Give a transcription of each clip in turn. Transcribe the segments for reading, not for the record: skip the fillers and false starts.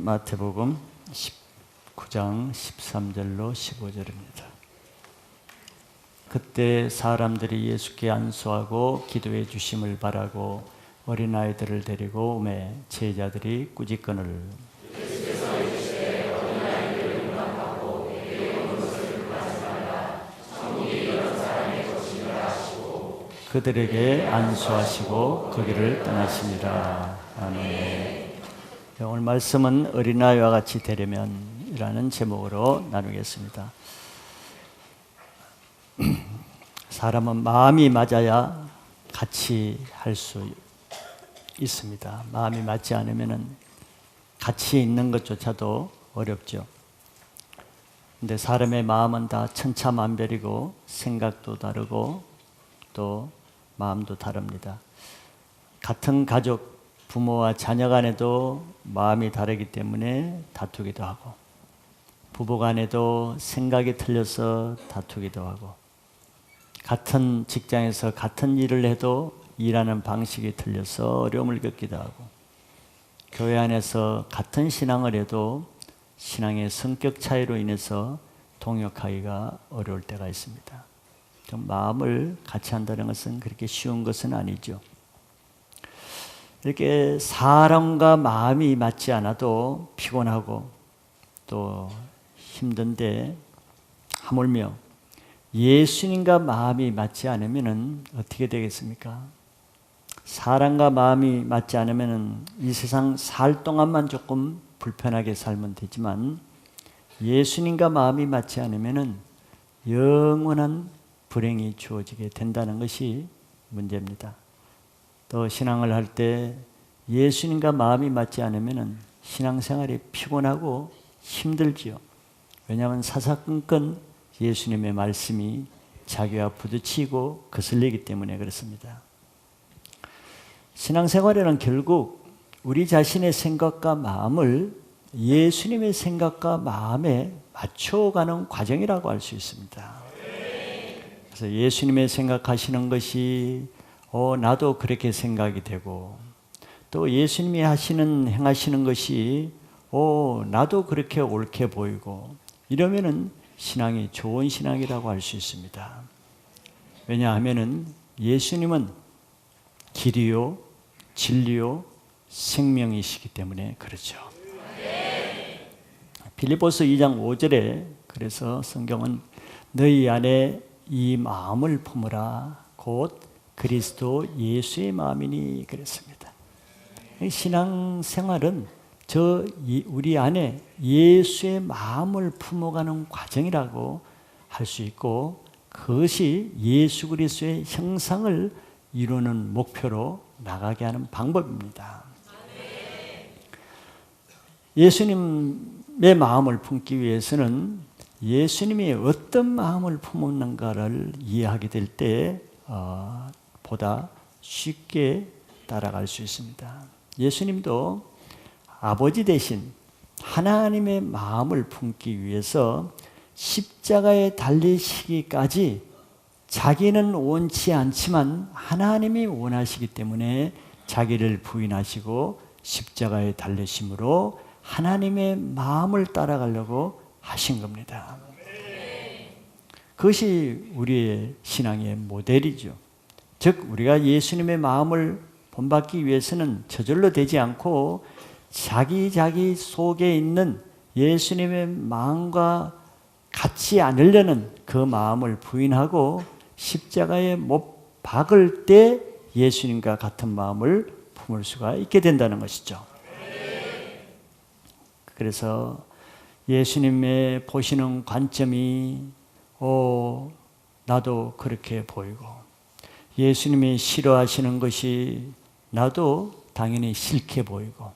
마태복음 19장 13절로 15절입니다. 그때 사람들이 예수께 안수하고 기도해 주심을 바라고 어린아이들을 데리고 오매 제자들이 꾸짖거늘 그들에게 안수하시고 거기를 떠나시니라. 아멘. 오늘 말씀은 어린아이와 같이 되려면이라는 제목으로 나누겠습니다. 사람은 마음이 맞아야 같이 할 수 있습니다. 마음이 맞지 않으면 같이 있는 것조차도 어렵죠. 근데 사람의 마음은 다 천차만별이고 생각도 다르고 또 마음도 다릅니다. 같은 가족, 부모와 자녀 간에도 마음이 다르기 때문에 다투기도 하고, 부부 간에도 생각이 틀려서 다투기도 하고, 같은 직장에서 같은 일을 해도 일하는 방식이 틀려서 어려움을 겪기도 하고, 교회 안에서 같은 신앙을 해도 신앙의 성격 차이로 인해서 동역하기가 어려울 때가 있습니다. 좀 마음을 같이 한다는 것은 그렇게 쉬운 것은 아니죠. 이렇게 사람과 마음이 맞지 않아도 피곤하고 또 힘든데 하물며 예수님과 마음이 맞지 않으면 어떻게 되겠습니까? 사람과 마음이 맞지 않으면 이 세상 살 동안만 조금 불편하게 살면 되지만 예수님과 마음이 맞지 않으면 영원한 불행이 주어지게 된다는 것이 문제입니다. 또 신앙을 할 때 예수님과 마음이 맞지 않으면 신앙생활이 피곤하고 힘들지요. 왜냐하면 사사건건 예수님의 말씀이 자기와 부딪히고 거슬리기 때문에 그렇습니다. 신앙생활에는 결국 우리 자신의 생각과 마음을 예수님의 생각과 마음에 맞춰가는 과정이라고 할 수 있습니다. 그래서 예수님의 생각하시는 것이 나도 그렇게 생각이 되고, 또 예수님이 행하시는 것이 나도 그렇게 옳게 보이고, 이러면은 신앙이 좋은 신앙이라고 할 수 있습니다. 왜냐하면은 예수님은 길이요, 진리요, 생명이시기 때문에 그렇죠. 빌립보서 2장 5절에 그래서 성경은 너희 안에 이 마음을 품으라 곧 그리스도 예수의 마음이니 그랬습니다. 신앙생활은 우리 안에 예수의 마음을 품어가는 과정이라고 할 수 있고, 그것이 예수 그리스도의 형상을 이루는 목표로 나가게 하는 방법입니다. 예수님의 마음을 품기 위해서는 예수님이 어떤 마음을 품었는가를 이해하게 될 때 보다 쉽게 따라갈 수 있습니다. 예수님도 아버지 대신 하나님의 마음을 품기 위해서 십자가에 달리시기까지 자기는 원치 않지만 하나님이 원하시기 때문에 자기를 부인하시고 십자가에 달리심으로 하나님의 마음을 따라가려고 하신 겁니다. 그것이 우리의 신앙의 모델이죠. 즉 우리가 예수님의 마음을 본받기 위해서는 저절로 되지 않고 자기 속에 있는 예수님의 마음과 같지 않으려는 그 마음을 부인하고 십자가에 못 박을 때 예수님과 같은 마음을 품을 수가 있게 된다는 것이죠. 그래서 예수님의 보시는 관점이 나도 그렇게 보이고, 예수님이 싫어하시는 것이 나도 당연히 싫게 보이고,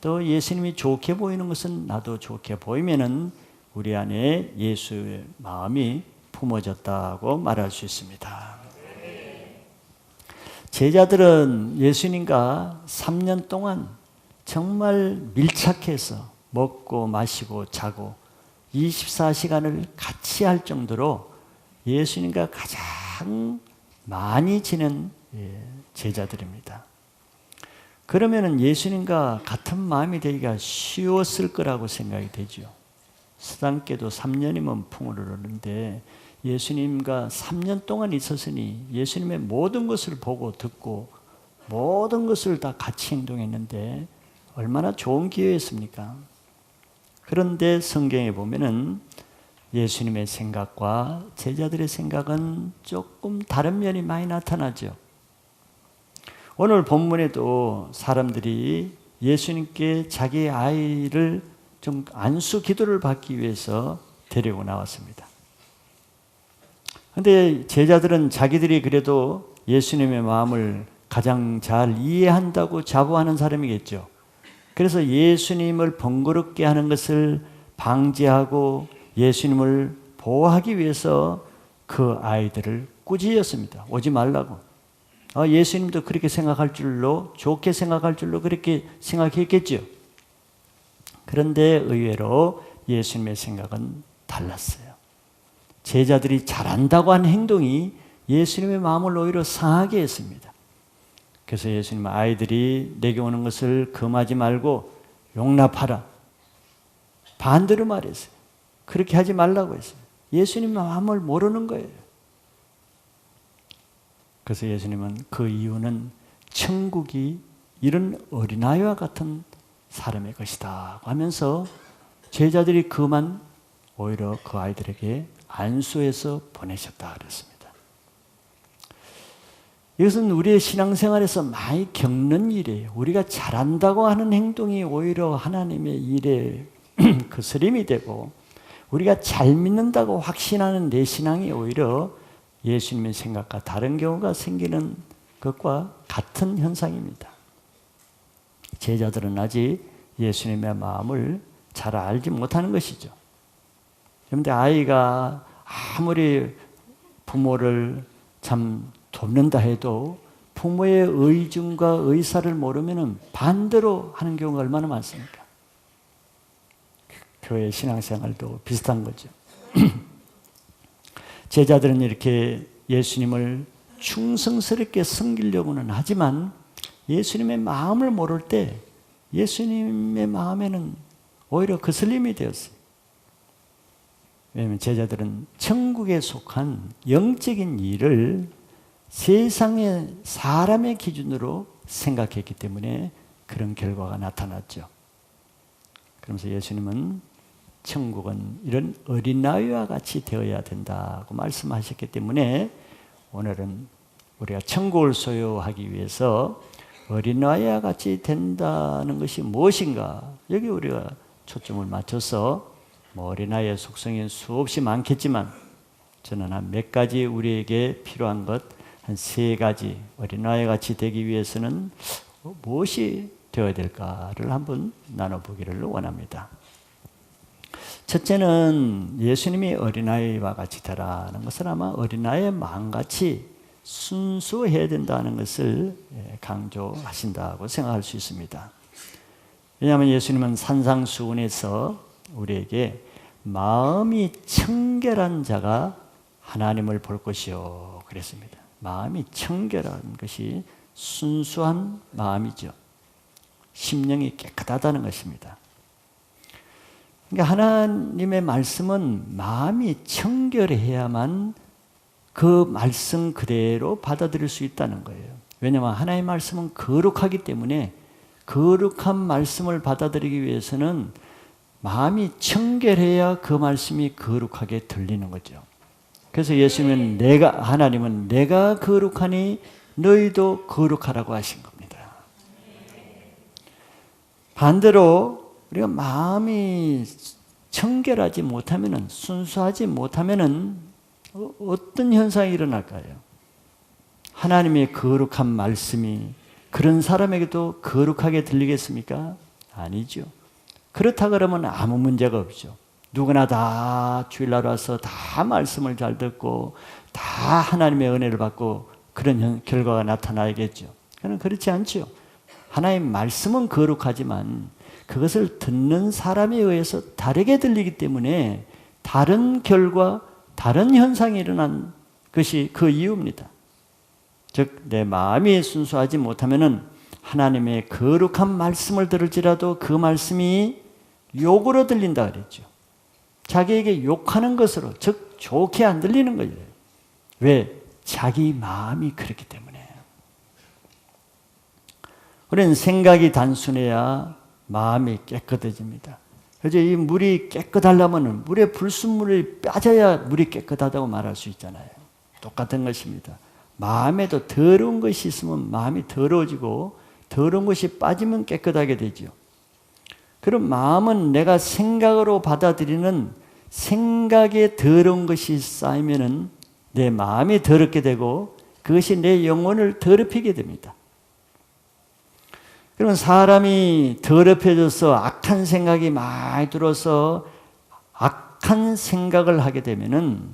또 예수님이 좋게 보이는 것은 나도 좋게 보이면은 우리 안에 예수의 마음이 품어졌다고 말할 수 있습니다. 제자들은 예수님과 3년 동안 정말 밀착해서 먹고 마시고 자고 24시간을 같이 할 정도로 예수님과 가장 많이 지낸 제자들입니다. 그러면은 예수님과 같은 마음이 되기가 쉬웠을 거라고 생각이 되죠. 스단께도 3년이면 풍을 오르는데 예수님과 3년 동안 있었으니 예수님의 모든 것을 보고 듣고 모든 것을 다 같이 행동했는데 얼마나 좋은 기회였습니까? 그런데 성경에 보면은 예수님의 생각과 제자들의 생각은 조금 다른 면이 많이 나타나죠. 오늘 본문에도 사람들이 예수님께 자기 아이를 좀 안수 기도를 받기 위해서 데리고 나왔습니다. 그런데 제자들은 자기들이 그래도 예수님의 마음을 가장 잘 이해한다고 자부하는 사람이겠죠. 그래서 예수님을 번거롭게 하는 것을 방지하고 예수님을 보호하기 위해서 그 아이들을 꾸짖었습니다. 오지 말라고. 예수님도 그렇게 생각할 줄로, 좋게 생각할 줄로 그렇게 생각했겠죠. 그런데 의외로 예수님의 생각은 달랐어요. 제자들이 잘한다고 한 행동이 예수님의 마음을 오히려 상하게 했습니다. 그래서 예수님은 아이들이 내게 오는 것을 금하지 말고 용납하라. 반대로 말했어요. 그렇게 하지 말라고 했어요. 예수님 마음을 모르는 거예요. 그래서 예수님은 그 이유는 천국이 이런 어린아이와 같은 사람의 것이다 하면서 제자들이 그만 오히려 그 아이들에게 안수해서 보내셨다 그랬습니다. 이것은 우리의 신앙생활에서 많이 겪는 일이에요. 우리가 잘한다고 하는 행동이 오히려 하나님의 일에 거스림이 되고 우리가 잘 믿는다고 확신하는 내 신앙이 오히려 예수님의 생각과 다른 경우가 생기는 것과 같은 현상입니다. 제자들은 아직 예수님의 마음을 잘 알지 못하는 것이죠. 그런데 아이가 아무리 부모를 참 돕는다 해도 부모의 의중과 의사를 모르면 반대로 하는 경우가 얼마나 많습니까? 교회 신앙생활도 비슷한 거죠. 제자들은 이렇게 예수님을 충성스럽게 섬기려고는 하지만 예수님의 마음을 모를 때 예수님의 마음에는 오히려 거슬림이 되었어요. 왜냐하면 제자들은 천국에 속한 영적인 일을 세상의 사람의 기준으로 생각했기 때문에 그런 결과가 나타났죠. 그러면서 예수님은 천국은 이런 어린아이와 같이 되어야 된다고 말씀하셨기 때문에 오늘은 우리가 천국을 소유하기 위해서 어린아이와 같이 된다는 것이 무엇인가? 여기 우리가 초점을 맞춰서 어린아이의 속성이 수없이 많겠지만 저는 한 몇 가지 우리에게 필요한 것 한 3가지 어린아이 같이 되기 위해서는 무엇이 되어야 될까를 한번 나눠보기를 원합니다. 첫째는 예수님이 어린아이와 같이 되라는 것은 아마 어린아이의 마음같이 순수해야 된다는 것을 강조하신다고 생각할 수 있습니다. 왜냐하면 예수님은 산상수훈에서 우리에게 마음이 청결한 자가 하나님을 볼 것이요 그랬습니다. 마음이 청결한 것이 순수한 마음이죠. 심령이 깨끗하다는 것입니다. 그러니까 하나님의 말씀은 마음이 청결해야만 그 말씀 그대로 받아들일 수 있다는 거예요. 왜냐하면 하나님의 말씀은 거룩하기 때문에 거룩한 말씀을 받아들이기 위해서는 마음이 청결해야 그 말씀이 거룩하게 들리는 거죠. 그래서 예수님은 하나님은 내가 거룩하니 너희도 거룩하라고 하신 겁니다. 반대로 우리가 마음이 청결하지 못하면은, 순수하지 못하면은 어떤 현상이 일어날까요? 하나님의 거룩한 말씀이 그런 사람에게도 거룩하게 들리겠습니까? 아니죠. 그렇다 그러면 아무 문제가 없죠. 누구나 다 주일날 와서 다 말씀을 잘 듣고 다 하나님의 은혜를 받고 그런 결과가 나타나야겠죠. 그러나 그렇지 않죠. 하나님의 말씀은 거룩하지만 그것을 듣는 사람에 의해서 다르게 들리기 때문에 다른 결과, 다른 현상이 일어난 것이 그 이유입니다. 즉 내 마음이 순수하지 못하면은 하나님의 거룩한 말씀을 들을지라도 그 말씀이 욕으로 들린다 그랬죠. 자기에게 욕하는 것으로, 즉 좋게 안 들리는 거예요. 왜? 자기 마음이 그렇기 때문에. 우리는 생각이 단순해야 마음이 깨끗해집니다. 그래서 이 물이 깨끗하려면 물에 불순물이 빠져야 물이 깨끗하다고 말할 수 있잖아요. 똑같은 것입니다. 마음에도 더러운 것이 있으면 마음이 더러워지고 더러운 것이 빠지면 깨끗하게 되죠. 그럼 마음은 내가 생각으로 받아들이는 생각에 더러운 것이 쌓이면은 내 마음이 더럽게 되고 그것이 내 영혼을 더럽히게 됩니다. 그러면 사람이 더럽혀져서 악한 생각이 많이 들어서 악한 생각을 하게 되면은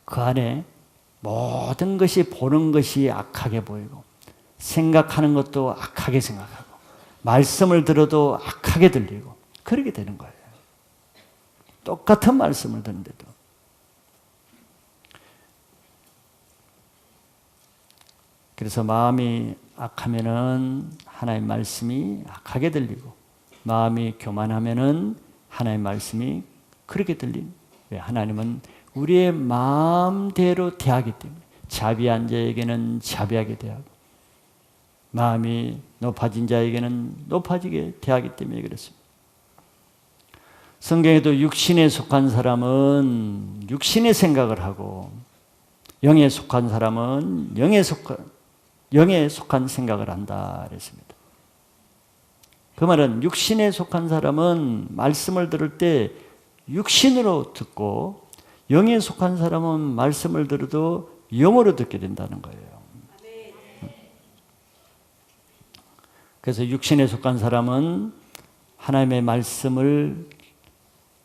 그 안에 모든 것이 보는 것이 악하게 보이고 생각하는 것도 악하게 생각하고 말씀을 들어도 악하게 들리고 그렇게 되는 거예요. 똑같은 말씀을 듣는데도. 그래서 마음이 악하면은 하나님의 말씀이 악하게 들리고 마음이 교만하면은 하나님의 말씀이 그렇게 들리는. 왜? 하나님은 우리의 마음대로 대하기 때문에 자비한 자에게는 자비하게 대하고 마음이 높아진 자에게는 높아지게 대하기 때문에 그렇습니다. 성경에도 육신에 속한 사람은 육신의 생각을 하고 영에 속한 사람은 영에 속한 생각을 한다 그랬습니다. 그 말은 육신에 속한 사람은 말씀을 들을 때 육신으로 듣고 영에 속한 사람은 말씀을 들어도 영으로 듣게 된다는 거예요. 그래서 육신에 속한 사람은 하나님의 말씀을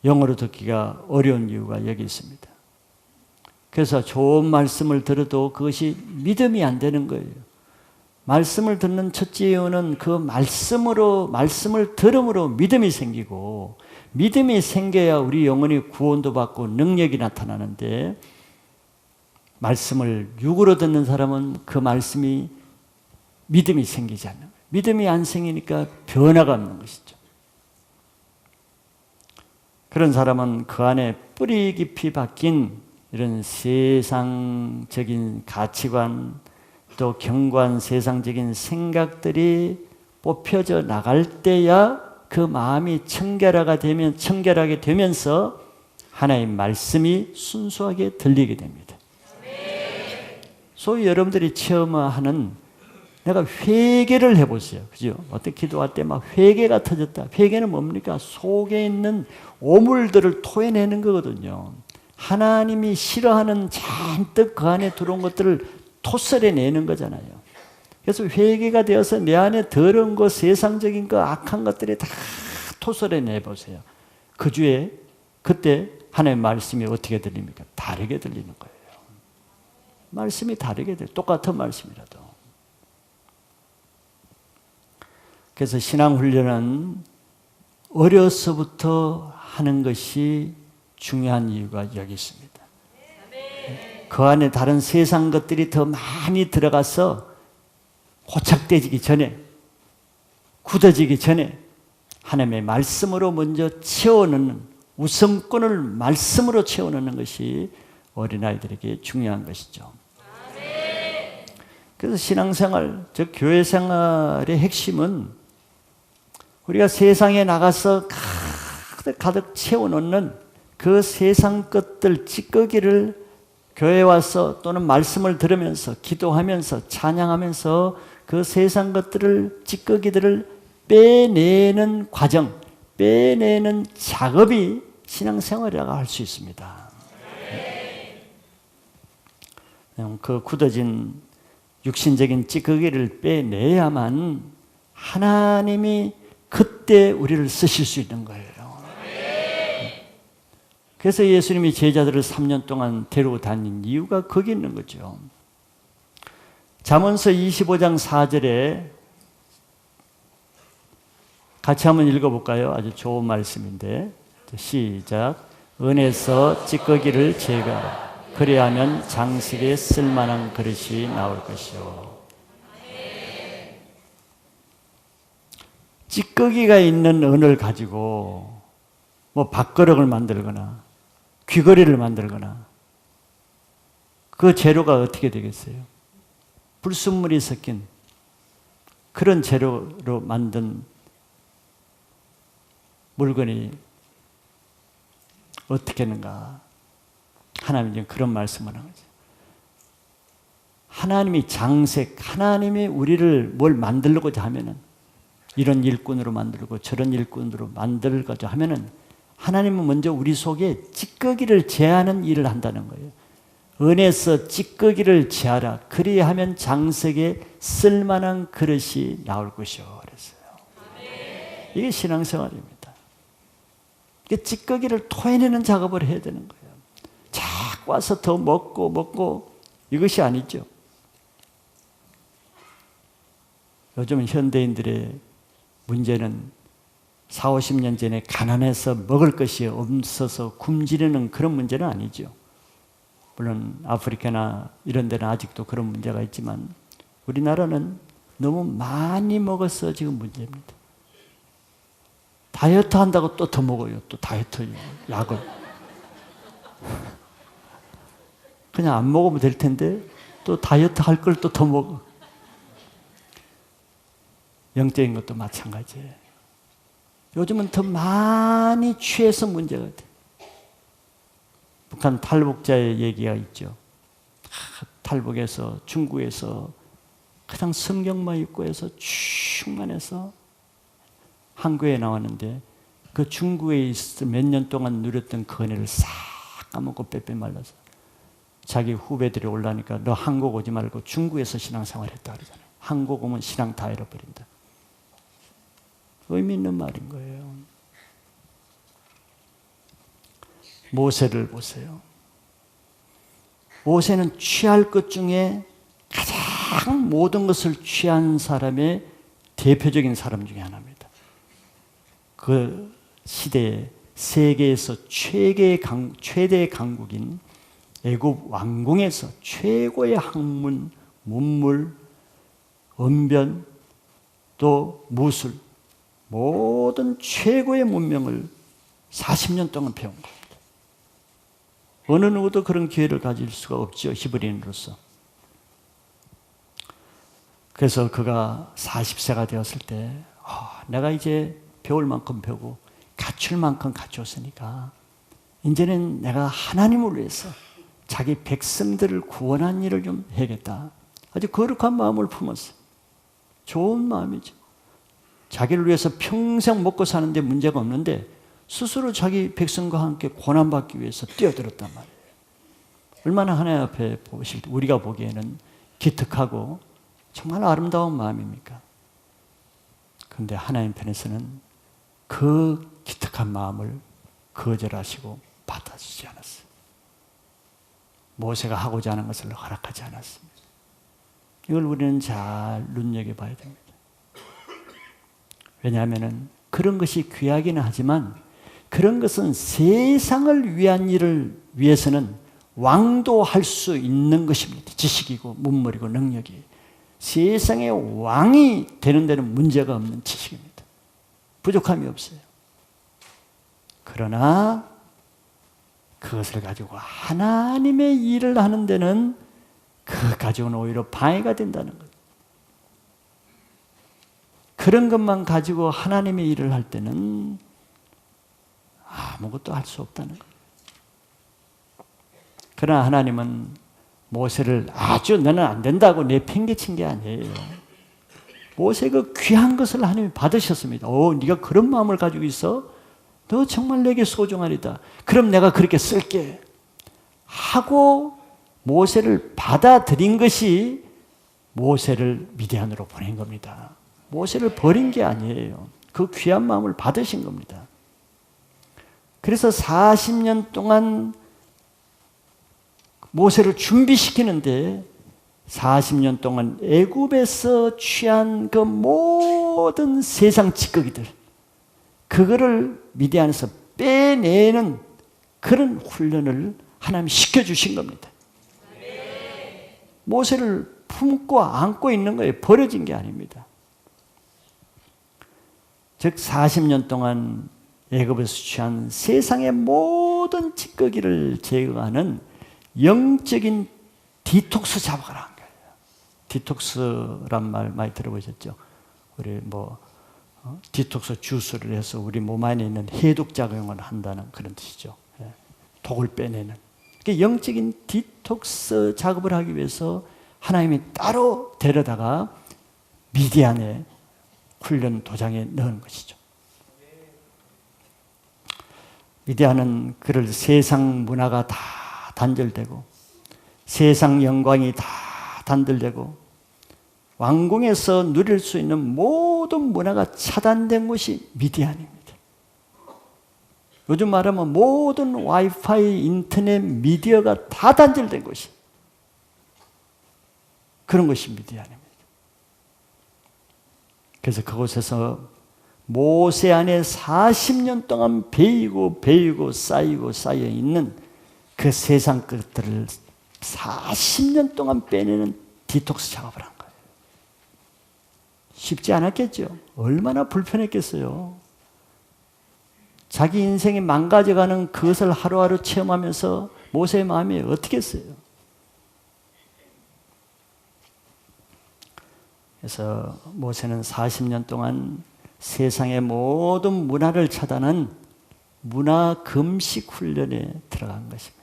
영어로 듣기가 어려운 이유가 여기 있습니다. 그래서 좋은 말씀을 들어도 그것이 믿음이 안 되는 거예요. 말씀을 듣는 첫째 이유는 그 말씀을 들음으로 믿음이 생기고 믿음이 생겨야 우리 영혼이 구원도 받고 능력이 나타나는데 말씀을 육으로 듣는 사람은 그 말씀이 믿음이 생기지 않는 거예요. 믿음이 안 생기니까 변화가 없는 것이죠. 그런 사람은 그 안에 뿌리 깊이 박힌 이런 세상적인 가치관 또 경관 세상적인 생각들이 뽑혀져 나갈 때야 그 마음이 청결하게 되면서 하나님의 말씀이 순수하게 들리게 됩니다. 소위 여러분들이 체험하는 내가 회개를 해보세요. 그죠? 어떤 기도할 때 막 회개가 터졌다. 회개는 뭡니까? 속에 있는 오물들을 토해내는 거거든요. 하나님이 싫어하는 잔뜩 그 안에 들어온 것들을 토설해내는 거잖아요. 그래서 회개가 되어서 내 안에 더러운 것, 세상적인 것, 악한 것들이 다 토설해내보세요. 그 주에 그때 하나님의 말씀이 어떻게 들립니까? 다르게 들리는 거예요. 말씀이 다르게 돼요. 똑같은 말씀이라도. 그래서 신앙훈련은 어려서부터 하는 것이 중요한 이유가 여기 있습니다. 그 안에 다른 세상 것들이 더 많이 들어가서 고착되기 전에, 굳어지기 전에 하나님의 말씀으로 먼저 채워넣는, 우선권을 말씀으로 채워넣는 것이 어린아이들에게 중요한 것이죠. 그래서 신앙생활, 즉 교회생활의 핵심은 우리가 세상에 나가서 가득 채워놓는 그 세상 것들 찌꺼기를 교회에 와서 또는 말씀을 들으면서 기도하면서 찬양하면서 그 세상 것들을 찌꺼기들을 빼내는 과정, 빼내는 작업이 신앙생활이라고 할 수 있습니다. 그 굳어진 육신적인 찌꺼기를 빼내야만 하나님이 그때 우리를 쓰실 수 있는 거예요. 그래서 예수님이 제자들을 3년 동안 데리고 다닌 이유가 거기 있는 거죠. 잠언서 25장 4절에 같이 한번 읽어볼까요? 아주 좋은 말씀인데 시작. 은에서 찌꺼기를 제거하라. 그리하면 장식에 쓸만한 그릇이 나올 것이요. 찌꺼기가 있는 은을 가지고 뭐 밥그릇을 만들거나 귀걸이를 만들거나 그 재료가 어떻게 되겠어요? 불순물이 섞인 그런 재료로 만든 물건이 어떻게 하는가? 하나님이 지금 그런 말씀을 하는 거죠. 하나님이 장색, 하나님이 우리를 뭘 만들고자 하면은 이런 일꾼으로 만들고 저런 일꾼으로 만들고자 하면은 하나님은 먼저 우리 속에 찌꺼기를 제하는 일을 한다는 거예요. 은에서 찌꺼기를 제하라. 그리하면 장색에 쓸만한 그릇이 나올 것이요. 그랬어요. 이게 신앙생활입니다. 이게 찌꺼기를 토해내는 작업을 해야 되는 거예요. 자꾸 와서 더 먹고 이것이 아니죠. 요즘 현대인들의 문제는 40, 50년 전에 가난해서 먹을 것이 없어서 굶주리는 그런 문제는 아니죠. 물론 아프리카나 이런 데는 아직도 그런 문제가 있지만 우리나라는 너무 많이 먹어서 지금 문제입니다. 다이어트 한다고 또 더 먹어요. 또 다이어트 약을. 그냥 안 먹으면 될 텐데 또 다이어트 할 걸 또 더 먹어. 영적인 것도 마찬가지예요. 요즘은 더 많이 취해서 문제가 돼. 북한 탈북자의 얘기가 있죠. 탈북해서 중국에서 그냥 성경만 읽고 해서 충만해서 한국에 나왔는데 그 중국에 있어 몇 년 동안 누렸던 그 은혜를 싹 까먹고 빼빼 말라서 자기 후배들이 올라니까 너 한국 오지 말고 중국에서 신앙생활 했다 그러잖아요. 한국 오면 신앙 다 잃어버린다. 의미 있는 말인 거예요. 모세를 보세요. 모세는 취할 것 중에 가장 모든 것을 취한 사람의 대표적인 사람 중에 하나입니다. 그 시대에 세계에서 최대의 강국인 애굽 왕궁에서 최고의 학문, 문물, 언변, 또 무술 모든 최고의 문명을 40년 동안 배운 겁니다. 어느 누구도 그런 기회를 가질 수가 없죠. 히브리인으로서. 그래서 그가 40세가 되었을 때 내가 이제 배울 만큼 배우고 갖출 만큼 갖췄으니까 이제는 내가 하나님을 위해서 자기 백성들을 구원한 일을 좀 해야겠다. 아주 거룩한 마음을 품었어요. 좋은 마음이죠. 자기를 위해서 평생 먹고 사는데 문제가 없는데 스스로 자기 백성과 함께 고난받기 위해서 뛰어들었단 말이에요. 얼마나 하나님 앞에 보실 때 우리가 보기에는 기특하고 정말 아름다운 마음입니까? 그런데 하나님 편에서는 그 기특한 마음을 거절하시고 받아주지 않았어요. 모세가 하고자 하는 것을 허락하지 않았습니다. 이걸 우리는 잘 눈여겨봐야 됩니다. 왜냐하면 그런 것이 귀하기는 하지만 그런 것은 세상을 위한 일을 위해서는 왕도 할 수 있는 것입니다. 지식이고 문물이고 능력이. 세상의 왕이 되는 데는 문제가 없는 지식입니다. 부족함이 없어요. 그러나 그것을 가지고 하나님의 일을 하는 데는 그것 가지고는 오히려 방해가 된다는 거예요. 그런 것만 가지고 하나님의 일을 할 때는 아무것도 할 수 없다는 거예요. 그러나 하나님은 모세를 아주 너는 안 된다고 내팽개친 게 아니에요. 모세 그 귀한 것을 하나님이 받으셨습니다. 네가 그런 마음을 가지고 있어? 너 정말 내게 소중하리다. 그럼 내가 그렇게 쓸게. 하고 모세를 받아들인 것이 모세를 미디안으로 보낸 겁니다. 모세를 버린 게 아니에요. 그 귀한 마음을 받으신 겁니다. 그래서 40년 동안 모세를 준비시키는데 40년 동안 애굽에서 취한 그 모든 세상 찌꺼기들 그거를 미디안에서 빼내는 그런 훈련을 하나님이 시켜주신 겁니다. 모세를 품고 안고 있는 거예요. 버려진 게 아닙니다. 즉 40년 동안 애굽에서 취한 세상의 모든 찌꺼기를 제거하는 영적인 디톡스 작업을 한 거예요. 디톡스란 말 많이 들어보셨죠? 우리 디톡스 주스를 해서 우리 몸 안에 있는 해독 작용을 한다는 그런 뜻이죠. 독을 빼내는. 그러니까 영적인 디톡스 작업을 하기 위해서 하나님이 따로 데려다가 미디안의 훈련 도장에 넣은 것이죠. 미디안은 그를 세상 문화가 다 단절되고 세상 영광이 다 단절되고 왕궁에서 누릴 수 있는 모든 문화가 차단된 곳이 미디안입니다. 요즘 말하면 모든 와이파이, 인터넷, 미디어가 다 단절된 곳이 그런 것이 미디안입니다. 그래서 그곳에서 모세 안에 40년 동안 배이고 쌓여 있는 그 세상 것들을 40년 동안 빼내는 디톡스 작업을 한 거예요. 쉽지 않았겠죠. 얼마나 불편했겠어요. 자기 인생이 망가져가는 그것을 하루하루 체험하면서 모세의 마음이 어떻게 했어요? 그래서 모세는 40년 동안 세상의 모든 문화를 차단한 문화 금식 훈련에 들어간 것입니다.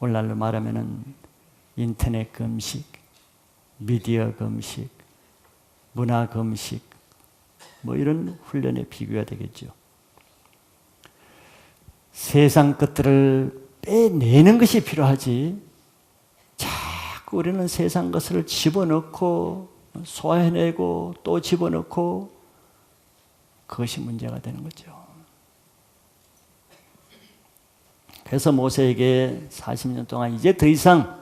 오늘날로 말하면 인터넷 금식, 미디어 금식, 문화 금식, 이런 훈련에 비교가 되겠죠. 세상 것들을 빼내는 것이 필요하지, 자꾸 우리는 세상 것을 집어넣고 소화해내고 또 집어넣고 그것이 문제가 되는 거죠. 그래서 모세에게 40년 동안 이제 더 이상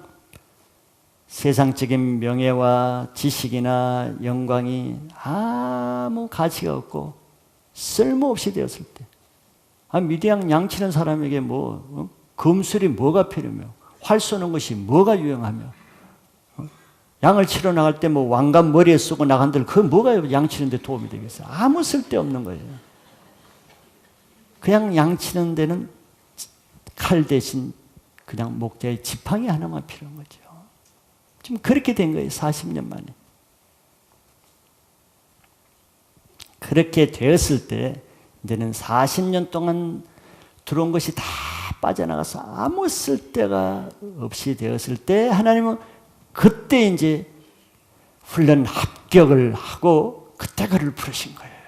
세상적인 명예와 지식이나 영광이 아무 가치가 없고 쓸모없이 되었을 때, 미디안 양치는 사람에게 금술이 뭐가 필요하며 활 쏘는 것이 뭐가 유용하며 양을 치러 나갈 때 왕관 머리에 쓰고 나간들 그 뭐가 양치는 데 도움이 되겠어요? 아무 쓸데없는 거예요. 그냥 양치는 데는 칼 대신 그냥 목자의 지팡이 하나만 필요한 거죠. 지금 그렇게 된 거예요. 40년 만에. 그렇게 되었을 때 이제는 40년 동안 들어온 것이 다 빠져나가서 아무 쓸데가 없이 되었을 때 하나님은 그때 이제 훈련 합격을 하고 그때 그를 부르신 거예요.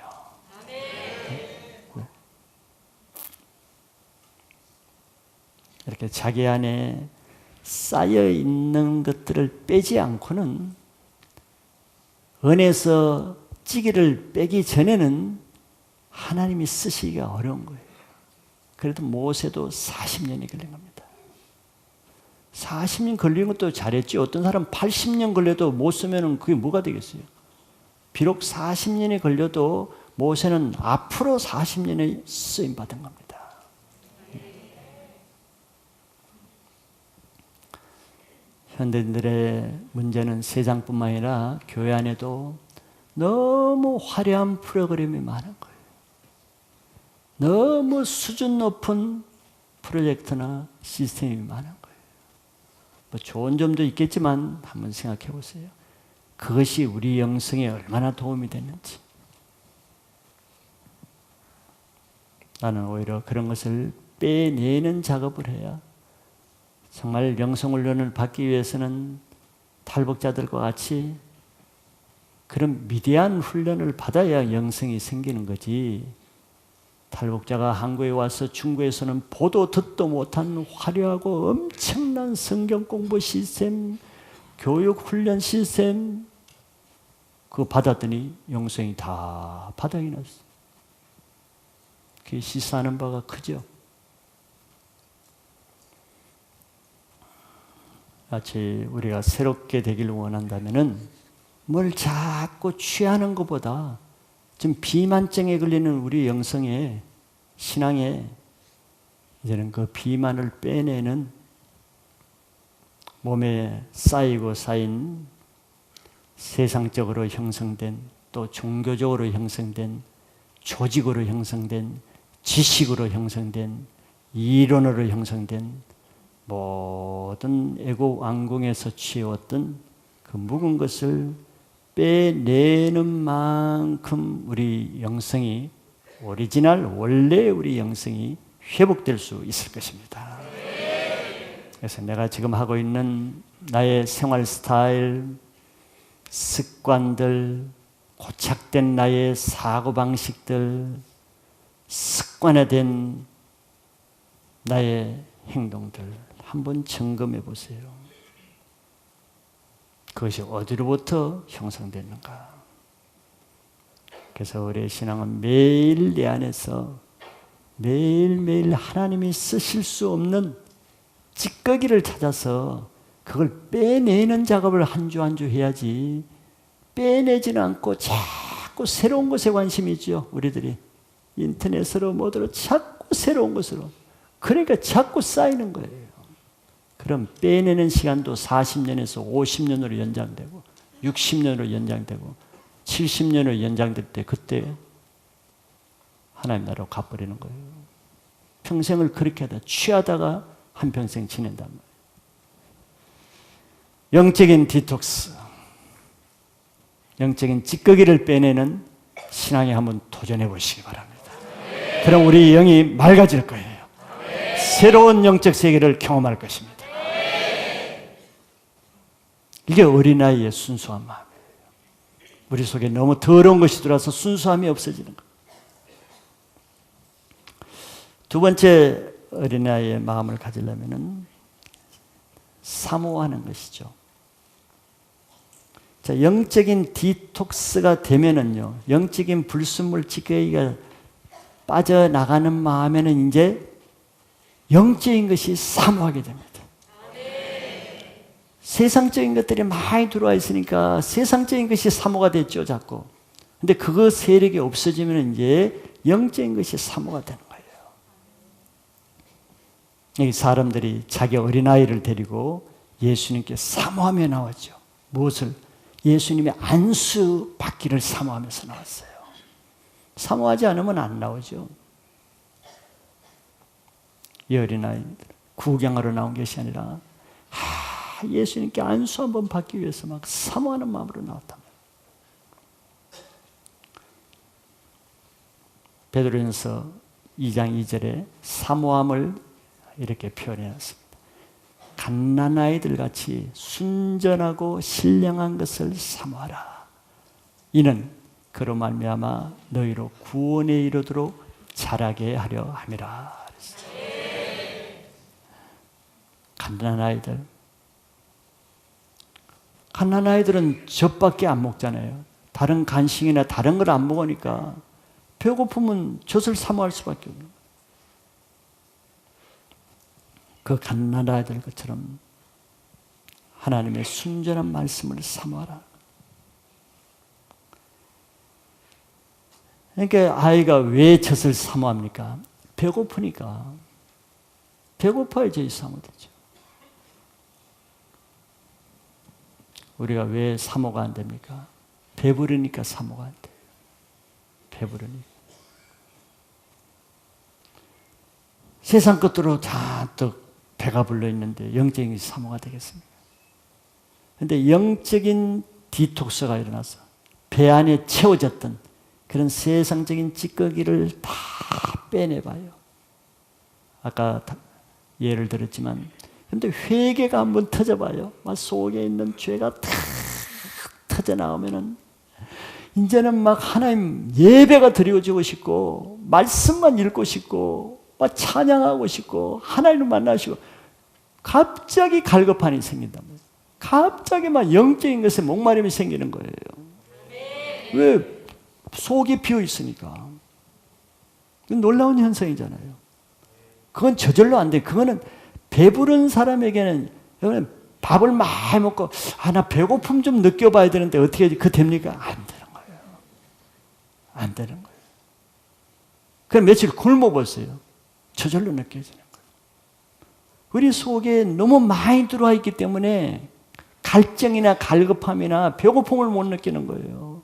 이렇게 자기 안에 쌓여 있는 것들을 빼지 않고는 은에서 찌기를 빼기 전에는 하나님이 쓰시기가 어려운 거예요. 그래도 모세도 40년이 걸린 겁니다. 40년 걸린 것도 잘했지. 어떤 사람 80년 걸려도 못 쓰면 그게 뭐가 되겠어요? 비록 40년이 걸려도 모세는 앞으로 40년의 쓰임 받은 겁니다. 현대인들의 문제는 세상뿐만 아니라 교회 안에도 너무 화려한 프로그램이 많은 거예요. 너무 수준 높은 프로젝트나 시스템이 많은 거예요. 좋은 점도 있겠지만 한번 생각해 보세요. 그것이 우리 영성에 얼마나 도움이 됐는지. 나는 오히려 그런 것을 빼내는 작업을 해야 정말 영성훈련을 받기 위해서는 탈북자들과 같이 그런 미디안 훈련을 받아야 영성이 생기는 거지. 탈북자가 한국에 와서 중국에서는 보도 듣도 못한 화려하고 엄청난 성경 공부 시스템, 교육 훈련 시스템 그거 받았더니 영성이 다 바닥이 났어. 그게 시사하는 바가 크죠. 같이 우리가 새롭게 되기를 원한다면은 뭘 자꾸 취하는 것보다 지금 비만증에 걸리는 우리 영성에 신앙에 이제는 그 비만을 빼내는 몸에 쌓이고 쌓인 세상적으로 형성된 또 종교적으로 형성된, 조직으로 형성된, 지식으로 형성된, 이론으로 형성된 모든 애국 왕궁에서 취해왔던 그 묵은 것을 빼내는 만큼 우리 영성이, 오리지널 원래 우리 영성이 회복될 수 있을 것입니다. 그래서 내가 지금 하고 있는 나의 생활 스타일, 습관들, 고착된 나의 사고방식들, 습관화된 나의 행동들 한번 점검해 보세요. 그것이 어디로부터 형성됐는가? 그래서 우리의 신앙은 매일 내 안에서 매일매일 하나님이 쓰실 수 없는 찌꺼기를 찾아서 그걸 빼내는 작업을 한 주 한 주 해야지, 빼내지는 않고 자꾸 새로운 것에 관심이 있죠. 우리들이 인터넷으로 뭐더러 자꾸 새로운 것으로, 그러니까 자꾸 쌓이는 거예요. 그럼 빼내는 시간도 40년에서 50년으로 연장되고 60년으로 연장되고 70년으로 연장될 때 그때 하나님 나라로 가버리는 거예요. 평생을 그렇게 하다 취하다가 한평생 지낸단 말이에요. 영적인 디톡스, 영적인 찌꺼기를 빼내는 신앙에 한번 도전해 보시기 바랍니다. 그럼 우리 영이 맑아질 거예요. 새로운 영적 세계를 경험할 것입니다. 이게 어린아이의 순수한 마음이에요. 우리 속에 너무 더러운 것이 들어와서 순수함이 없어지는 거예요. 두 번째 어린아이의 마음을 가지려면 사모하는 것이죠. 자, 영적인 디톡스가 되면은요, 영적인 불순물 찌꺼기가 빠져나가는 마음에는 이제 영적인 것이 사모하게 됩니다. 세상적인 것들이 많이 들어와 있으니까 세상적인 것이 사모가 됐죠, 자꾸. 근데 그거 세력이 없어지면 이제 영적인 것이 사모가 되는 거예요. 여기 사람들이 자기 어린아이를 데리고 예수님께 사모하며 나왔죠. 무엇을? 예수님의 안수 받기를 사모하면서 나왔어요. 사모하지 않으면 안 나오죠. 이 어린아이들 구경하러 나온 것이 아니라 예수님께 안수 한번 받기 위해서 막 사모하는 마음으로 나왔다. 베드로전서 2장 2절에 사모함을 이렇게 표현해놨습니다. 갓난아이들 같이 순전하고 신령한 것을 사모하라. 이는 그로 말미암아 너희로 구원에 이르도록 자라게 하려 함이라. 갓난아이들, 갓난아이들은 젖밖에 안 먹잖아요. 다른 간식이나 다른 걸 안 먹으니까 배고프면 젖을 사모할 수밖에 없는 거예요. 그 갓난아이들 것처럼 하나님의 순전한 말씀을 사모하라. 그러니까 아이가 왜 젖을 사모합니까? 배고프니까. 배고파야 젖이 사모되죠. 우리가 왜 사모가 안 됩니까? 배부르니까 사모가 안 돼요. 배부르니까. 세상 것들로 잔뜩 배가 불러 있는데 영적인 사모가 되겠습니까? 그런데 영적인 디톡스가 일어나서 배 안에 채워졌던 그런 세상적인 찌꺼기를 다 빼내봐요. 아까 예를 들었지만, 근데 회개가 한번 터져봐요. 막 속에 있는 죄가 탁 터져나오면은 이제는 막 하나님 예배가 드려지고 싶고 말씀만 읽고 싶고 막 찬양하고 싶고 하나님을 만나시고 갑자기 갈급함이 생긴단 말이에요. 갑자기 막 영적인 것에 목마름이 생기는 거예요. 왜? 속이 비어 있으니까. 놀라운 현상이잖아요. 그건 저절로 안 돼. 그거는 배부른 사람에게는 밥을 많이 먹고 나 배고픔 좀 느껴봐야 되는데 어떻게 그 됩니까? 안 되는 거예요. 안 되는 거예요. 그럼 며칠 굶어보세요. 저절로 느껴지는 거예요. 우리 속에 너무 많이 들어와 있기 때문에 갈증이나 갈급함이나 배고픔을 못 느끼는 거예요.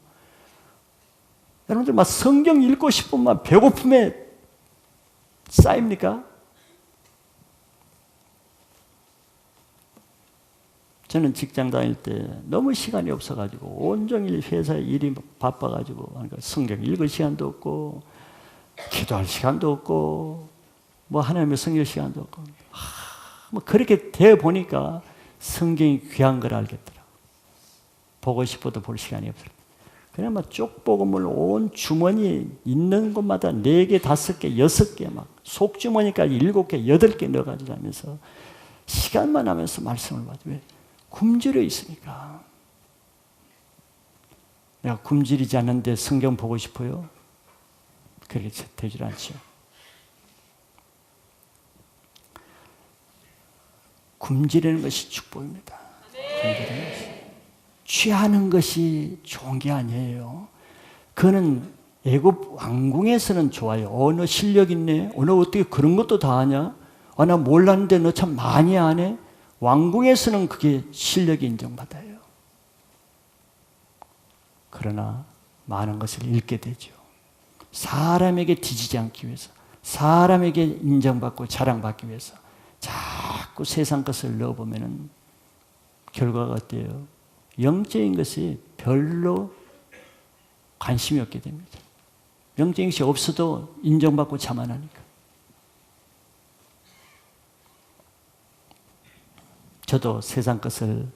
여러분들 막 성경 읽고 싶으면 배고픔에 쌓입니까? 저는 직장 다닐 때 너무 시간이 없어가지고 온종일 회사에 일이 바빠가지고 그러니까 성경 읽을 시간도 없고 기도할 시간도 없고 뭐 하나님의 성경 시간도 없고 뭐 그렇게 되어 보니까 성경이 귀한 걸 알겠더라. 보고 싶어도 볼 시간이 없어요. 그냥 막 쪽복음을 온 주머니 있는 곳마다 4개, 5개, 6개 막 속주머니까지 7개, 8개 넣어가지고 하면서 시간만 하면서 말씀을 봐도 왜? 굶주려 있으니까. 내가 굶주리지 않는데 성경 보고 싶어요? 그렇게 되질 않죠. 굶주리는 것이 축복입니다. 굶주리는 것이. 취하는 것이 좋은 게 아니에요. 그거는 애굽 왕궁에서는 좋아요. 너 실력 있네. 너 어떻게 그런 것도 다 하냐? 나 몰랐는데 너 참 많이 하네. 왕궁에서는 그게 실력이 인정받아요. 그러나 많은 것을 잃게 되죠. 사람에게 뒤지지 않기 위해서, 사람에게 인정받고 자랑받기 위해서 자꾸 세상 것을 넣어보면 결과가 어때요? 영적인 것이 별로 관심이 없게 됩니다. 영적인 것이 없어도 인정받고 자만하니까. 저도 세상 것을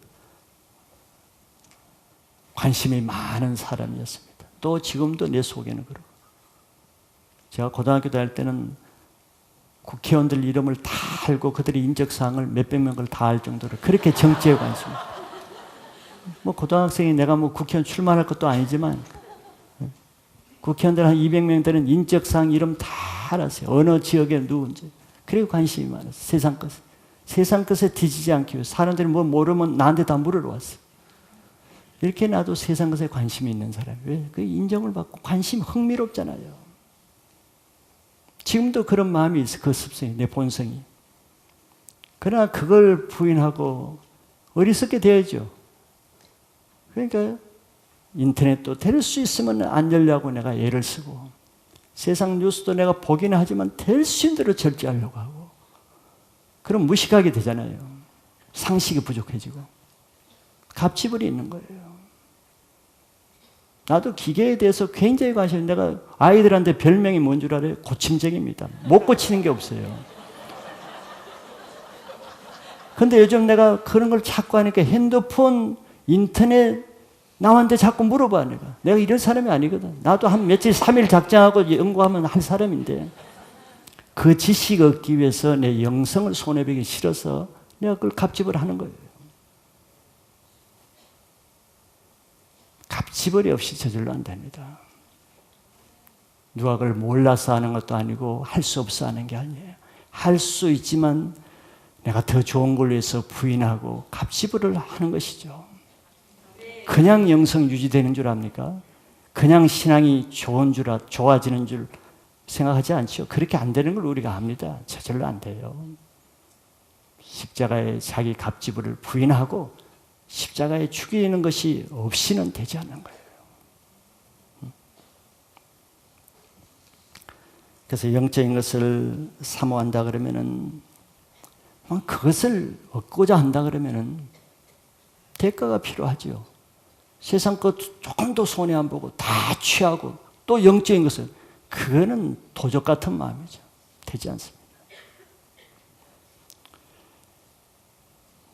관심이 많은 사람이었습니다. 또 지금도 내 속에는 그러고. 제가 고등학교 다닐 때는 국회의원들 이름을 다 알고 그들의 인적사항을 몇백 명을 다 알 정도로 그렇게 정치에 관심이. 뭐 고등학생이 내가 뭐 국회의원 출마할 것도 아니지만 국회의원들 한 200명 되는 인적사항 이름 다 알았어요. 어느 지역에 누군지. 그리고 관심이 많았어요. 세상 것. 세상 것에 뒤지지 않기 위해서 사람들이 뭐 모르면 나한테 다 물으러 왔어. 이렇게 나도 세상 것에 관심이 있는 사람이 왜? 그 인정을 받고 관심 흥미롭잖아요. 지금도 그런 마음이 있어. 그 습성이 내 본성이. 그러나 그걸 부인하고 어리석게 되어야죠. 그러니까 인터넷도 될 수 있으면 안 열려고 내가 애를 쓰고 세상 뉴스도 내가 보기는 하지만 될 수 있는 대로 절제하려고 하고 그럼 무식하게 되잖아요. 상식이 부족해지고 갑질이 있는 거예요. 나도 기계에 대해서 굉장히 관심이 내가 아이들한테 별명이 뭔 줄 알아요? 고침쟁입니다. 못 고치는 게 없어요. 근데 요즘 내가 그런 걸 자꾸 하니까 핸드폰, 인터넷 남한테 자꾸 물어봐 내가 이런 사람이 아니거든. 나도 한 며칠 3일 작정하고 연구하면 할 사람인데 그 지식 얻기 위해서 내 영성을 손해보기 싫어서 내가 그걸 갑질을 하는 거예요. 갑질이 없이 저절로 안 됩니다. 누가 그걸 몰라서 하는 것도 아니고 할 수 없어 하는 게 아니에요. 할 수 있지만 내가 더 좋은 걸 위해서 부인하고 갑질을 하는 것이죠. 그냥 영성 유지되는 줄 압니까? 그냥 신앙이 좋아지는 줄 생각하지 않죠. 그렇게 안 되는 걸 우리가 압니다. 저절로 안 돼요. 십자가에 자기 갑질을 부인하고 십자가에 죽이는 것이 없이는 되지 않는 거예요. 그래서 영적인 것을 사모한다 그러면은 그것을 얻고자 한다 그러면은 대가가 필요하죠. 세상 것 조금도 손해 안 보고 다 취하고 또 영적인 것을 그거는 도적 같은 마음이죠. 되지 않습니다.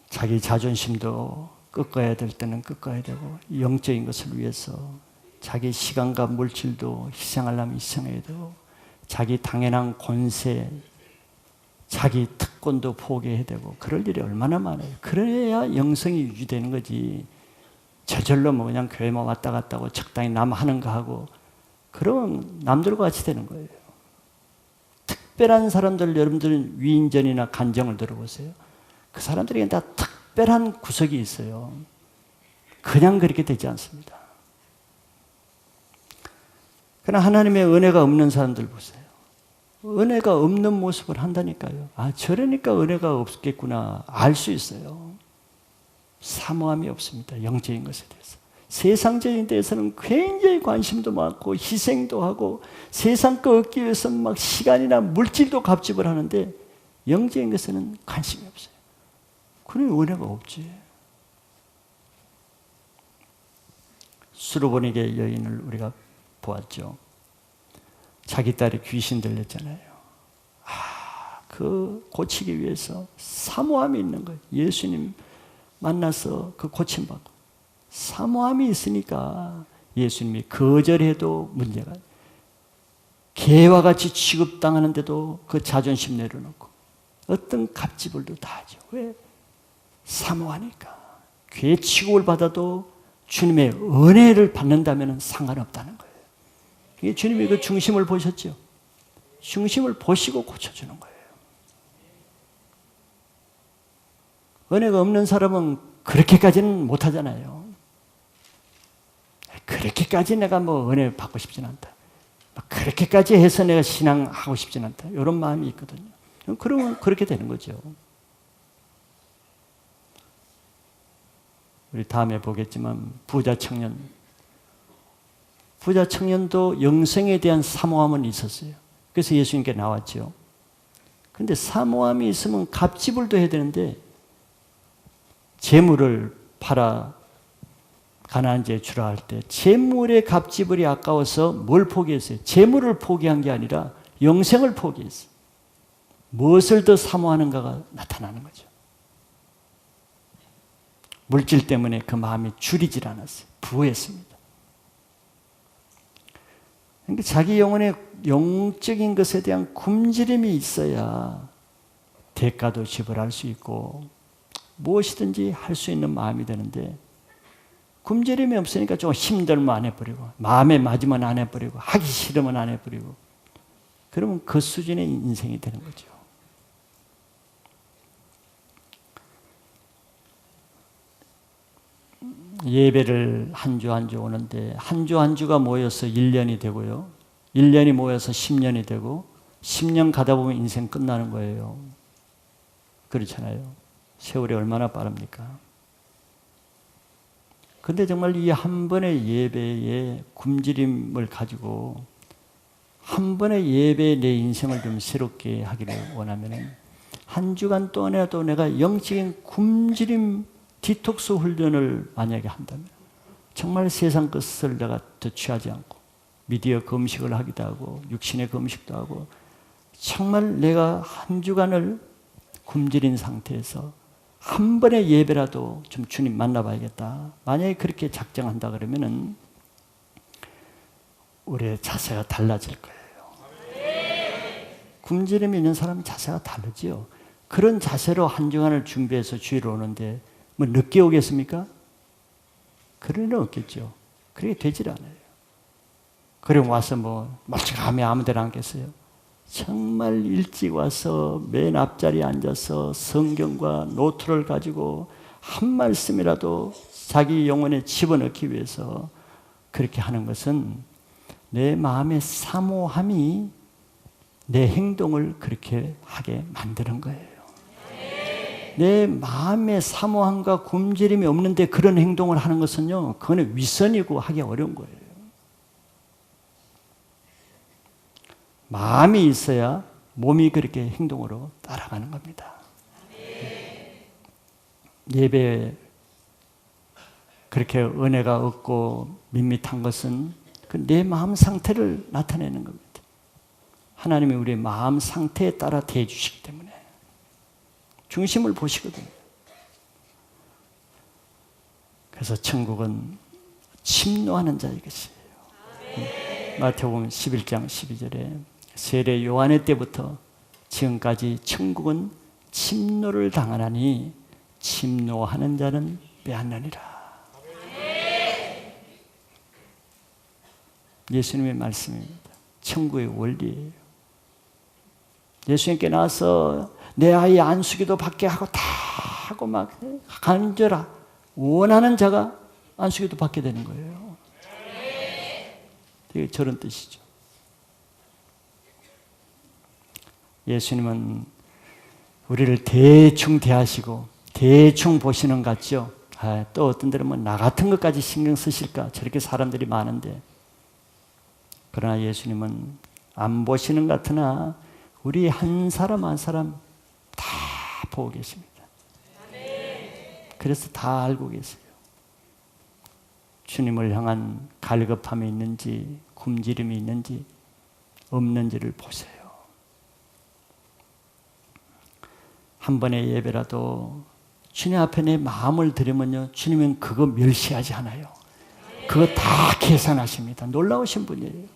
자기 자존심도 꺾어야 될 때는 꺾어야 되고 영적인 것을 위해서 자기 시간과 물질도 희생하려면 희생해야 되고 자기 당연한 권세, 자기 특권도 포기해야 되고 그럴 일이 얼마나 많아요. 그래야 영성이 유지되는 거지. 저절로 뭐 그냥 교회만 왔다 갔다 하고 적당히 남 하는 거 하고 그러면 남들과 같이 되는 거예요. 특별한 사람들 여러분들은 위인전이나 간정을 들어보세요. 그 사람들에게 다 특별한 구석이 있어요. 그냥 그렇게 되지 않습니다. 그러나 하나님의 은혜가 없는 사람들 보세요. 은혜가 없는 모습을 한다니까요. 저러니까 은혜가 없겠구나 알 수 있어요. 사모함이 없습니다. 영적인 것에 대해서. 세상적인 데에서는 굉장히 관심도 많고 희생도 하고 세상 거 얻기 위해서 막 시간이나 물질도 갑집을 하는데 영적인 것에는 관심이 없어요. 그런 은혜가 없지. 수르보니게 여인을 우리가 보았죠. 자기 딸이 귀신 들렸잖아요. 그 고치기 위해서 사모함이 있는 거예요. 예수님 만나서 그 고침받고 사모함이 있으니까 예수님이 거절해도 문제가 아니에요. 개와 같이 취급당하는데도 그 자존심 내려놓고 어떤 갑질도 다 하죠. 왜? 사모하니까. 개 취급을 받아도 주님의 은혜를 받는다면 상관없다는 거예요. 이게 주님이 그 중심을 보셨죠. 중심을 보시고 고쳐주는 거예요. 은혜가 없는 사람은 그렇게까지는 못하잖아요. 그렇게까지 내가 뭐 은혜 받고 싶진 않다. 그렇게까지 해서 내가 신앙하고 싶진 않다. 이런 마음이 있거든요. 그러면 그렇게 되는 거죠. 우리 다음에 보겠지만 부자 청년도 영생에 대한 사모함은 있었어요. 그래서 예수님께 나왔죠. 그런데 사모함이 있으면 갑지불도 해야 되는데 재물을 팔아 가나안지에 주라 할 때 재물의 갑지불이 아까워서 뭘 포기했어요? 재물을 포기한 게 아니라 영생을 포기했어요. 무엇을 더 사모하는가가 나타나는 거죠. 물질 때문에 그 마음이 줄이질 않았어요. 부했습니다. 그러니까 자기 영혼의 영적인 것에 대한 굶주림이 있어야 대가도 지불할 수 있고 무엇이든지 할 수 있는 마음이 되는데 굶주림이 없으니까 좀 힘들면 안 해버리고 마음에 맞으면 안 해버리고 하기 싫으면 안 해버리고 그러면 그 수준의 인생이 되는 거죠. 예배를 한 주 한 주 오는데 한 주 한 주가 모여서 1년이 되고요. 1년이 모여서 10년이 되고 10년 가다 보면 인생 끝나는 거예요. 그렇잖아요. 세월이 얼마나 빠릅니까? 근데 정말 이 한 번의 예배의 굶주림을 가지고 한 번의 예배에 내 인생을 좀 새롭게 하기를 원하면 한 주간 동안에도 내가 영적인 굶주림 디톡스 훈련을 만약에 한다면 정말 세상 것을 내가 더 취하지 않고 미디어 금식을 하기도 하고 육신의 금식도 하고 정말 내가 한 주간을 굶주린 상태에서 한 번의 예배라도 좀 주님 만나봐야겠다. 만약에 그렇게 작정한다 그러면은 우리의 자세가 달라질 거예요. 굶주림이 있는 사람은 자세가 다르지요. 그런 자세로 한 주간을 준비해서 주일을 오는데 뭐 늦게 오겠습니까? 그럴 리는 없겠죠. 그렇게 되질 않아요. 그리고 와서 뭐 멀쩡하게 아무 데나 앉겠어요. 정말 일찍 와서 맨 앞자리에 앉아서 성경과 노트를 가지고 한 말씀이라도 자기 영혼에 집어넣기 위해서 그렇게 하는 것은 내 마음의 사모함이 내 행동을 그렇게 하게 만드는 거예요. 내 마음의 사모함과 굶주림이 없는데 그런 행동을 하는 것은요, 그건 위선이고 하기 어려운 거예요. 마음이 있어야 몸이 그렇게 행동으로 따라가는 겁니다. 예배에 그렇게 은혜가 없고 밋밋한 것은 그 내 마음 상태를 나타내는 겁니다. 하나님이 우리의 마음 상태에 따라 대해주시기 때문에 중심을 보시거든요. 그래서 천국은 침노하는 자의 것이에요. 마태복음 11장 12절에 세례 요한의 때부터 지금까지 천국은 침노를 당하나니 침노하는 자는 빼앗느니라. 예수님의 말씀입니다. 천국의 원리예요. 예수님께 나와서 내 아이 안수기도 받게 하고 다 하고 막 간절하 원하는 자가 안수기도 받게 되는 거예요. 이게 저런 뜻이죠. 예수님은 우리를 대충 대하시고 대충 보시는 것 같죠? 또 어떤 데는 뭐 나 같은 것까지 신경 쓰실까? 저렇게 사람들이 많은데. 그러나 예수님은 안 보시는 것 같으나 우리 한 사람 한 사람 다 보고 계십니다. 그래서 다 알고 계세요. 주님을 향한 갈급함이 있는지 굶주림이 있는지 없는지를 보세요. 한 번의 예배라도 주님 앞에 내 마음을 드리면요, 주님은 그거 멸시하지 않아요. 그거 다 계산하십니다. 놀라우신 분이에요.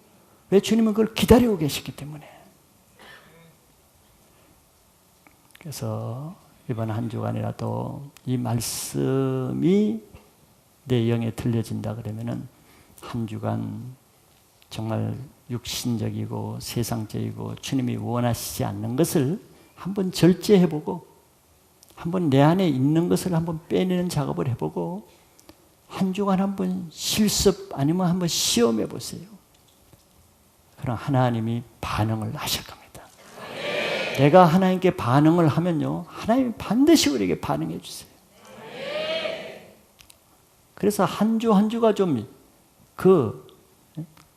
왜? 주님은 그걸 기다리고 계시기 때문에. 그래서 이번 한 주간이라도 이 말씀이 내 영에 들려진다 그러면은 한 주간 정말 육신적이고 세상적이고 주님이 원하시지 않는 것을 한번 절제해보고 한번 내 안에 있는 것을 한번 빼내는 작업을 해보고 한 주간 한번 실습 아니면 한번 시험해 보세요. 그럼 하나님이 반응을 하실 겁니다. 내가 하나님께 반응을 하면요, 하나님이 반드시 우리에게 반응해 주세요. 그래서 한 주 한 주가 좀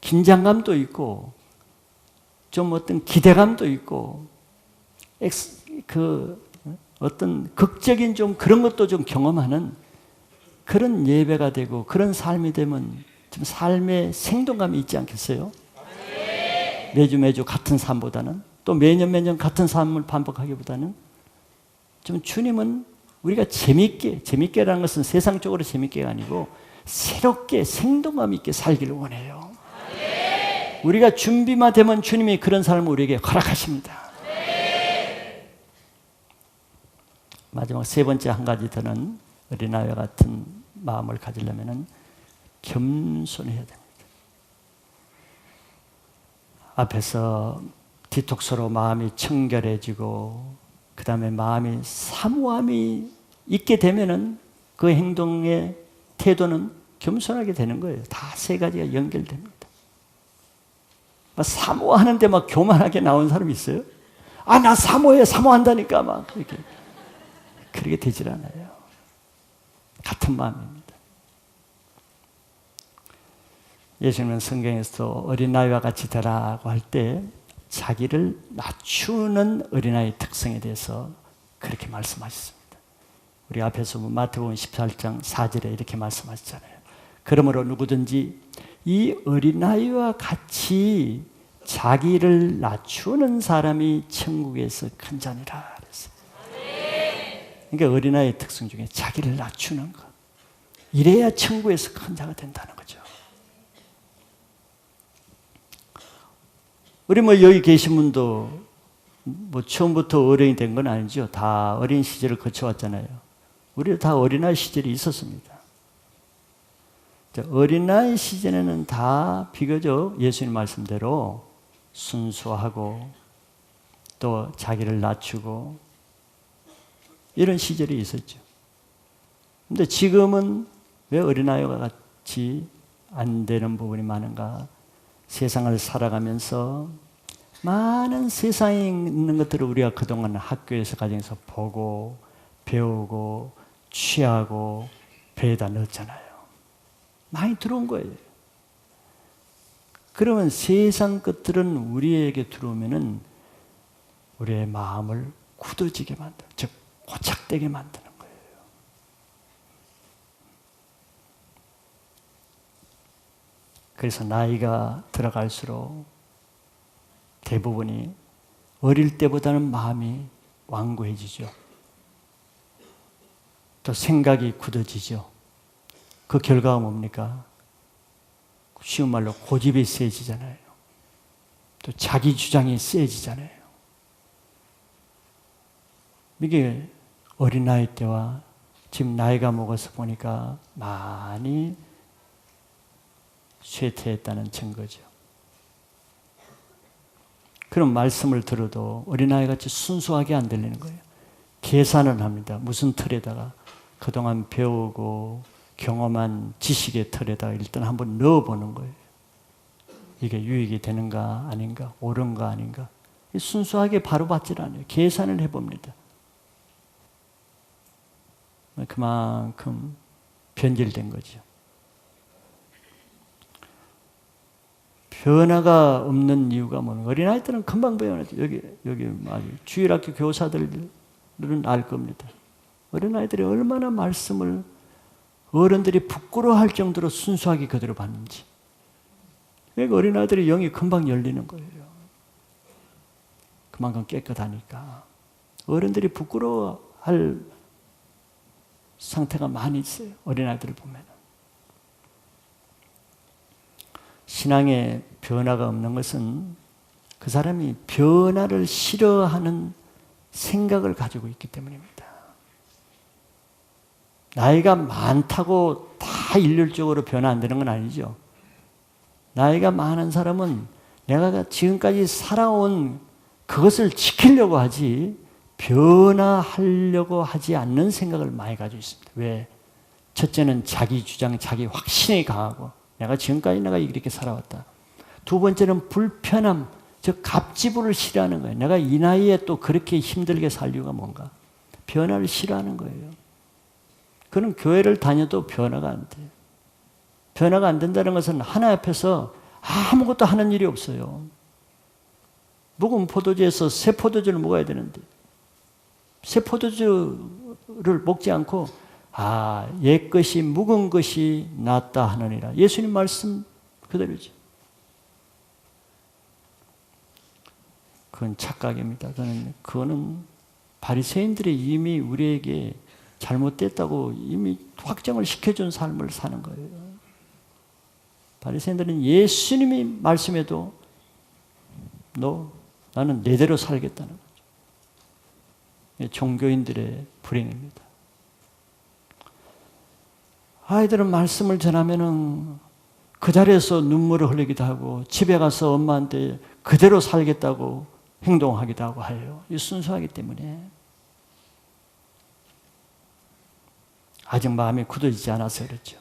긴장감도 있고 좀 어떤 기대감도 있고 어떤 극적인 좀 그런 것도 좀 경험하는 그런 예배가 되고 그런 삶이 되면 좀 삶의 생동감이 있지 않겠어요? 매주 같은 삶보다는 또 매년 같은 삶을 반복하기보다는 좀 주님은 우리가 재밌게라는 것은 세상적으로 재밌게가 아니고 새롭게 생동감 있게 살기를 원해요. 우리가 준비만 되면 주님이 그런 삶을 우리에게 허락하십니다. 마지막 세 번째 한 가지 더는 어린아이와 같은 마음을 가지려면 겸손해야 됩니다. 앞에서 디톡스로 마음이 청결해지고 그 다음에 마음이 사모함이 있게 되면은 그 행동의 태도는 겸손하게 되는 거예요. 다 세 가지가 연결됩니다. 사모하는데 막 교만하게 나온 사람이 있어요? 나 사모한다니까 막 그렇게 되질 않아요. 같은 마음입니다. 예수님은 성경에서 어린아이와 같이 되라고 할 때 자기를 낮추는 어린아이의 특성에 대해서 그렇게 말씀하셨습니다. 우리 앞에서 마태복음 18장 4절에 이렇게 말씀하셨잖아요. 그러므로 누구든지 이 어린아이와 같이 자기를 낮추는 사람이 천국에서 큰 자니라 그랬어요. 그러니까 어린아이의 특성 중에 자기를 낮추는 것. 이래야 천국에서 큰 자가 된다는 거죠. 우리 여기 계신 분도 처음부터 어른이 된 건 아니죠. 다 어린 시절을 거쳐왔잖아요. 우리도 다 어린아이 시절이 있었습니다. 어린아이 시절에는 다 비교적 예수님 말씀대로 순수하고 또 자기를 낮추고 이런 시절이 있었죠. 근데 지금은 왜 어린아이와 같이 안 되는 부분이 많은가? 세상을 살아가면서 많은 세상에 있는 것들을 우리가 그동안 학교에서 가정에서 보고 배우고 취하고 배에다 넣었잖아요. 많이 들어온 거예요. 그러면 세상 것들은 우리에게 들어오면은 우리의 마음을 굳어지게 만들어, 즉 고착되게 만드는 거예요. 그래서 나이가 들어갈수록 대부분이 어릴 때보다는 마음이 완고해지죠. 또 생각이 굳어지죠. 그 결과가 뭡니까? 쉬운 말로 고집이 세지잖아요. 또 자기 주장이 세지잖아요. 이게 어린아이 때와 지금 나이가 먹어서 보니까 많이 쇠퇴했다는 증거죠. 그런 말씀을 들어도 어린아이같이 순수하게 안 들리는 거예요. 계산을 합니다. 무슨 틀에다가 그동안 배우고 경험한 지식의 틀에다가 일단 한번 넣어보는 거예요. 이게 유익이 되는가 아닌가, 옳은가 아닌가. 순수하게 바로 받질 않아요. 계산을 해봅니다. 그만큼 변질된 거죠. 변화가 없는 이유가 뭐냐? 어린아이들은 금방 변하죠. 여기 주일학교 교사들은 알 겁니다. 어린아이들이 얼마나 말씀을 어른들이 부끄러워할 정도로 순수하게 그대로 받는지. 그러니까 어린아이들의 영이 금방 열리는 거예요. 그만큼 깨끗하니까. 어른들이 부끄러워할 상태가 많이 있어요. 어린아이들을 보면. 신앙에 변화가 없는 것은 그 사람이 변화를 싫어하는 생각을 가지고 있기 때문입니다. 나이가 많다고 다 일률적으로 변화 안 되는 건 아니죠. 나이가 많은 사람은 내가 지금까지 살아온 그것을 지키려고 하지 변화하려고 하지 않는 생각을 많이 가지고 있습니다. 왜? 첫째는 자기 주장, 자기 확신이 강하고 내가 지금까지 내가 이렇게 살아왔다. 두 번째는 불편함, 즉 갑지부를 싫어하는 거예요. 내가 이 나이에 또 그렇게 힘들게 살 이유가 뭔가? 변화를 싫어하는 거예요. 그는 교회를 다녀도 변화가 안 돼요. 변화가 안 된다는 것은 하나 앞에서 아무것도 하는 일이 없어요. 묵은 포도주에서 새 포도주를 먹어야 되는데 새 포도주를 먹지 않고 옛 것이 묵은 것이 낫다 하느니라. 예수님 말씀 그대로죠. 그건 착각입니다. 그거는 바리새인들이 이미 우리에게 잘못됐다고 이미 확정을 시켜준 삶을 사는 거예요. 바리새인들은 예수님이 말씀해도 나는 내대로 살겠다는 거죠. 종교인들의 불행입니다. 아이들은 말씀을 전하면은 그 자리에서 눈물을 흘리기도 하고 집에 가서 엄마한테 그대로 살겠다고 행동하기도 하고 해요. 이 순수하기 때문에. 아직 마음이 굳어지지 않아서 그렇죠.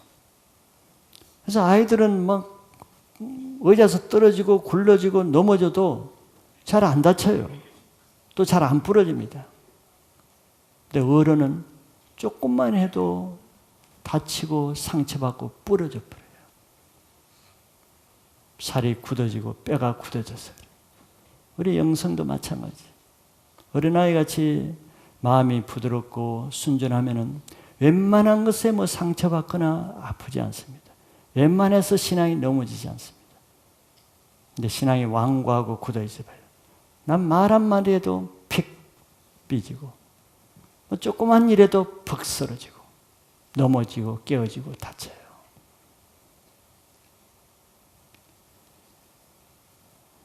그래서 아이들은 막 의자에서 떨어지고 굴러지고 넘어져도 잘 안 다쳐요. 또 잘 안 부러집니다. 근데 어른은 조금만 해도 다치고 상처받고 부러져 버려요. 살이 굳어지고 뼈가 굳어져서. 우리 영성도 마찬가지. 어린아이같이 마음이 부드럽고 순전하면은 웬만한 것에 상처받거나 아프지 않습니다. 웬만해서 신앙이 넘어지지 않습니다. 근데 신앙이 완고하고 굳어있어 봐요. 난 말 한마디 해도 픽 삐지고 조그만 일에도 퍽 쓰러지고 넘어지고 깨어지고 다쳐요.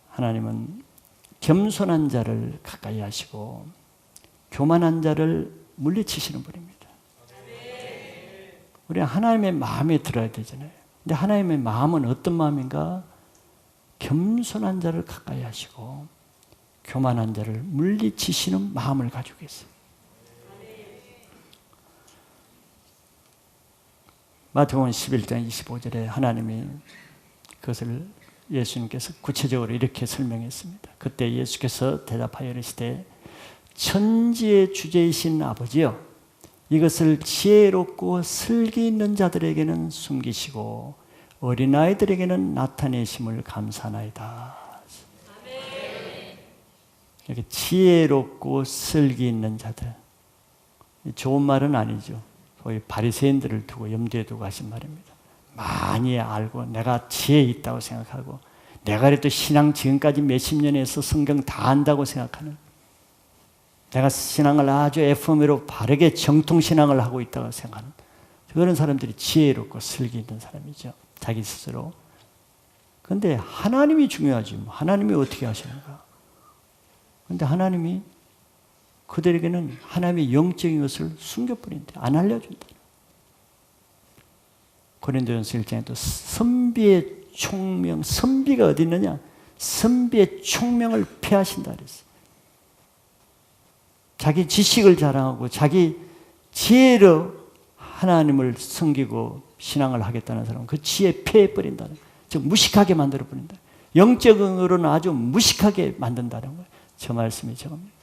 하나님은 겸손한 자를 가까이 하시고 교만한 자를 물리치시는 분입니다. 우리는 하나님의 마음에 들어야 되잖아요. 근데 하나님의 마음은 어떤 마음인가? 겸손한 자를 가까이 하시고 교만한 자를 물리치시는 마음을 가지고 계세요. 마태복음 11장 25절에 하나님이 그것을 예수님께서 구체적으로 이렇게 설명했습니다. 그때 예수께서 대답하여 이르시되 천지의 주제이신 아버지여 이것을 지혜롭고 슬기 있는 자들에게는 숨기시고 어린아이들에게는 나타내심을 감사하나이다. 이렇게 지혜롭고 슬기 있는 자들. 좋은 말은 아니죠. 거의 바리새인들을 두고 염두에 두고 하신 말입니다. 많이 알고 내가 지혜 있다고 생각하고 내가 그래도 신앙 지금까지 몇십 년 해서 성경 다 안다고 생각하는 내가 신앙을 아주 FM으로 바르게 정통신앙을 하고 있다고 생각하는 그런 사람들이 지혜롭고 슬기 있는 사람이죠. 자기 스스로. 그런데 하나님이 중요하지. 하나님이 어떻게 하시는가. 그런데 하나님이 그들에게는 하나님의 영적인 것을 숨겨버린다. 안 알려준다. 고린도전서 1장에도 선비의 총명, 선비가 어디 있느냐? 선비의 총명을 폐하신다 그랬어요. 자기 지식을 자랑하고 자기 지혜로 하나님을 섬기고 신앙을 하겠다는 사람은 그 지혜 폐해버린다는 거예요. 즉 무식하게 만들어버린다. 영적으로는 아주 무식하게 만든다는 거예요. 저 말씀이 저겁니다.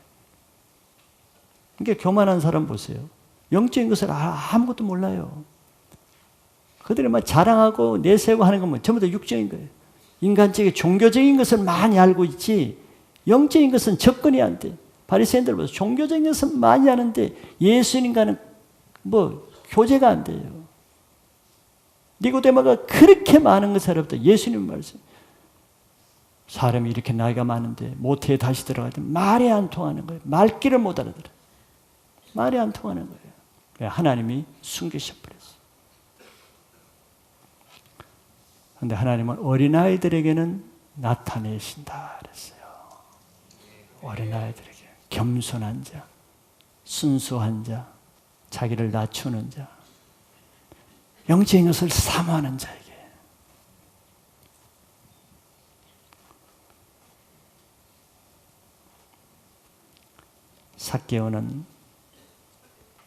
그러니까 교만한 사람 보세요. 영적인 것을 아무것도 몰라요. 그들이 막 자랑하고 내세우고 하는 건 전부 다 육적인 거예요. 인간적인 종교적인 것을 많이 알고 있지 영적인 것은 접근이 안 돼. 바리새인들 보세요. 종교적인 것은 많이 아는데 예수님과는 교제가 안 돼요. 니고데모가 그렇게 많은 것을 알았다. 예수님 말씀. 사람이 이렇게 나이가 많은데 모태에 다시 들어가야 돼. 말이 안 통하는 거예요. 말귀를 못 알아들어. 말이 안 통하는 거예요. 하나님이 숨기셔버렸어요. 그런데 하나님은 어린아이들에게는 나타내신다 그랬어요. 어린아이들에게 겸손한 자, 순수한 자, 자기를 낮추는 자, 영적인 것을 사모하는 자에게. 삭개오는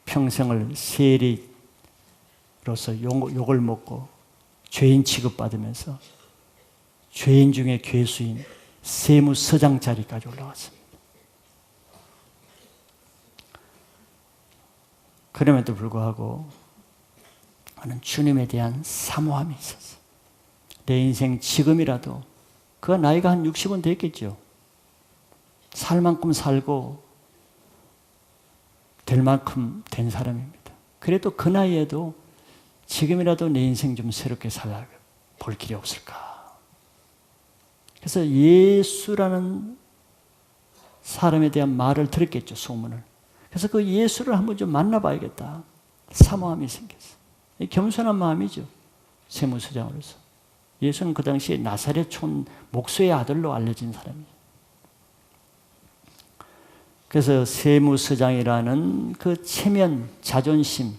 평생을 세리로서 욕을 먹고 죄인 취급받으면서 죄인 중에 괴수인 세무서장 자리까지 올라왔습니다. 그럼에도 불구하고 나는 주님에 대한 사모함이 있었어요. 내 인생 지금이라도 그가 나이가 한 60은 됐겠죠. 살 만큼 살고 될 만큼 된 사람입니다. 그래도 그 나이에도 지금이라도 내 인생 좀 새롭게 살아볼 길이 없을까. 그래서 예수라는 사람에 대한 말을 들었겠죠, 소문을. 그래서 그 예수를 한번 좀 만나봐야겠다. 사모함이 생겼어요. 겸손한 마음이죠. 세무서장으로서. 예수는 그 당시에 나사렛 촌 목수의 아들로 알려진 사람이에요. 그래서 세무서장이라는 그 체면, 자존심,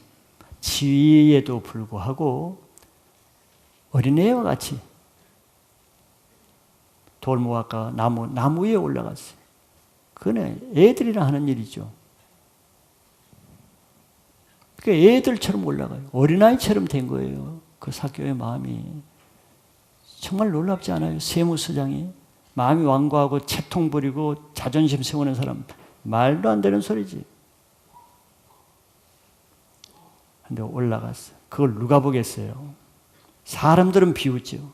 지위에도 불구하고 어린애와 같이 돌 모아가 나무 위에 올라갔어요. 그건 애들이랑 하는 일이죠. 그러니까 애들처럼 올라가요. 어린아이처럼 된 거예요. 그 삭개오의 마음이. 정말 놀랍지 않아요? 세무서장이 마음이 완고하고 채통 부리고 자존심 세우는 사람, 말도 안 되는 소리지. 근데 올라갔어요. 그걸 누가 보겠어요? 사람들은 비웃죠.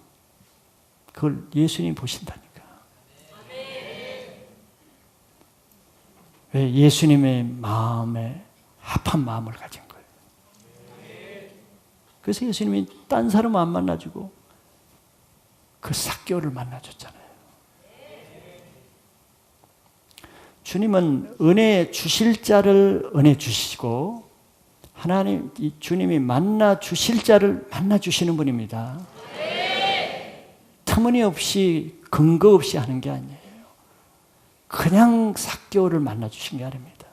그걸 예수님이 보신다니까. 왜? 예수님의 마음에 합한 마음을 가진 거예요. 그래서 예수님이 딴 사람 안 만나주고 그 삭개오를 만나줬잖아요. 주님은 은혜 주실 자를 은혜 주시고 하나님, 주님이 만나 주실 자를 만나 주시는 분입니다. 터무니없이 근거 없이 하는 게 아니에요. 그냥 삭개오를 만나 주신 게 아닙니다.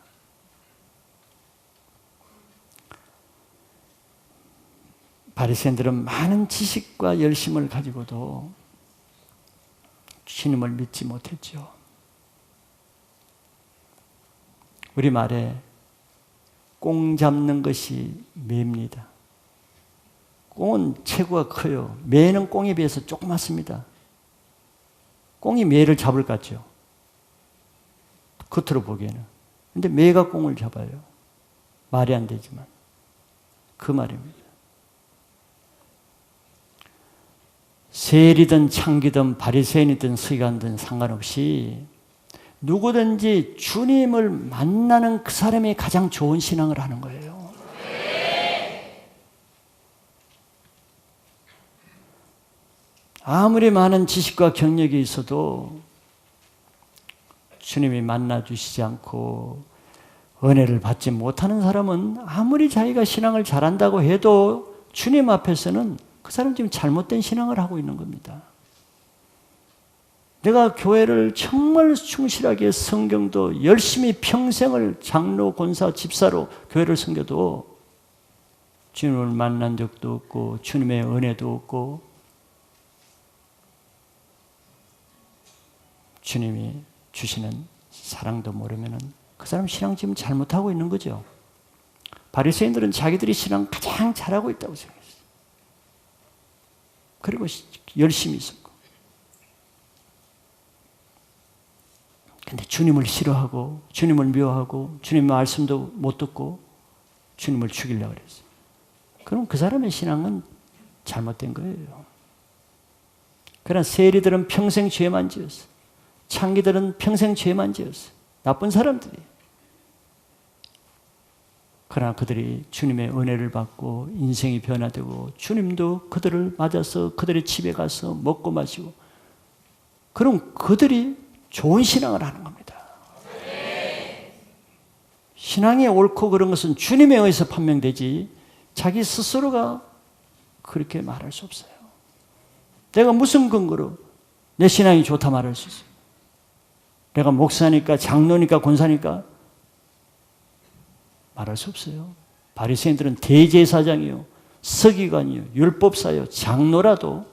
바리새인들은 많은 지식과 열심을 가지고도 주님을 믿지 못했죠. 우리말에 꽁 잡는 것이 매입니다. 꽁은 체구가 커요. 매는 꽁에 비해서 조그맣습니다. 꽁이 매를 잡을 것 같죠. 겉으로 보기에는. 근데 매가 꽁을 잡아요. 말이 안 되지만. 그 말입니다. 세리든 창기든 바리새인이든 서기관이든 상관없이 누구든지 주님을 만나는 그 사람이 가장 좋은 신앙을 하는 거예요. 아무리 많은 지식과 경력이 있어도 주님이 만나 주시지 않고 은혜를 받지 못하는 사람은 아무리 자기가 신앙을 잘한다고 해도 주님 앞에서는 그 사람 지금 잘못된 신앙을 하고 있는 겁니다. 내가 교회를 정말 충실하게 성경도 열심히 평생을 장로, 권사, 집사로 교회를 섬겨도 주님을 만난 적도 없고 주님의 은혜도 없고 주님이 주시는 사랑도 모르면 그 사람 신앙 지금 잘못하고 있는 거죠. 바리새인들은 자기들이 신앙 가장 잘하고 있다고 생각했어요. 그리고 열심히 있었고. 근데 주님을 싫어하고 주님을 미워하고 주님 말씀도 못 듣고 주님을 죽이려고 그랬어요. 그럼 그 사람의 신앙은 잘못된 거예요. 그러나 세리들은 평생 죄만 지었어. 창기들은 평생 죄만 지었어. 나쁜 사람들이. 그러나 그들이 주님의 은혜를 받고 인생이 변화되고 주님도 그들을 맞아서 그들의 집에 가서 먹고 마시고, 그럼 그들이 좋은 신앙을 하는 겁니다. 신앙이 옳고 그런 것은 주님에 의해서 판명되지 자기 스스로가 그렇게 말할 수 없어요. 내가 무슨 근거로 내 신앙이 좋다 말할 수 있어요? 내가 목사니까 장로니까 권사니까 말할 수 없어요. 바리새인들은 대제사장이요, 서기관이요, 율법사요, 장로라도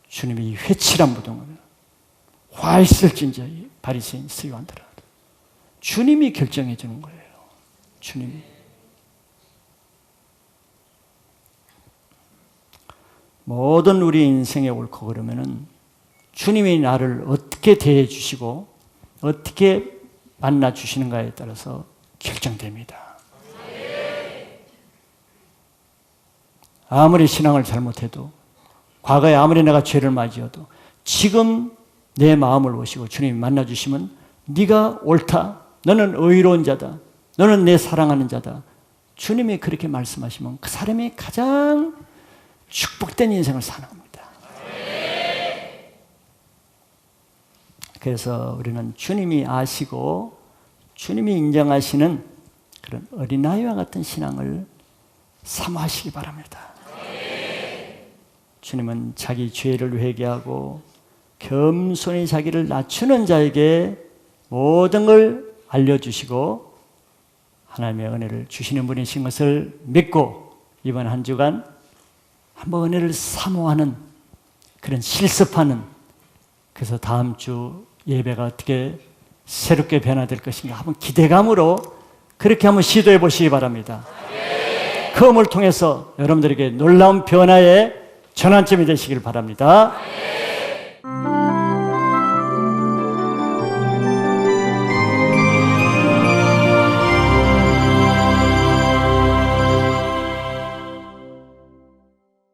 주님이 회칠한 무덤을 화 있을진저 바리새인 서기관들아, 주님이 결정해 주는 거예요. 주님이. 모든 우리 인생에 옳고 그러면은 주님이 나를 어떻게 대해 주시고 어떻게 만나 주시는가에 따라서 결정됩니다. 아무리 신앙을 잘못해도, 과거에 아무리 내가 죄를 맞이어도 지금 내 마음을 보시고 주님이 만나 주시면 네가 옳다, 너는 의로운 자다, 너는 내 사랑하는 자다, 주님이 그렇게 말씀하시면 그 사람이 가장 축복된 인생을 사는 겁니다. 그래서 우리는 주님이 아시고 주님이 인정하시는 그런 어린아이와 같은 신앙을 사모하시기 바랍니다. 주님은 자기 죄를 회개하고 겸손히 자기를 낮추는 자에게 모든 걸 알려주시고 하나님의 은혜를 주시는 분이신 것을 믿고 이번 한 주간 한번 은혜를 사모하는, 그런 실습하는, 그래서 다음 주 예배가 어떻게 새롭게 변화될 것인가 한번 기대감으로 그렇게 한번 시도해 보시기 바랍니다. 그 음을 통해서 여러분들에게 놀라운 변화의 전환점이 되시길 바랍니다.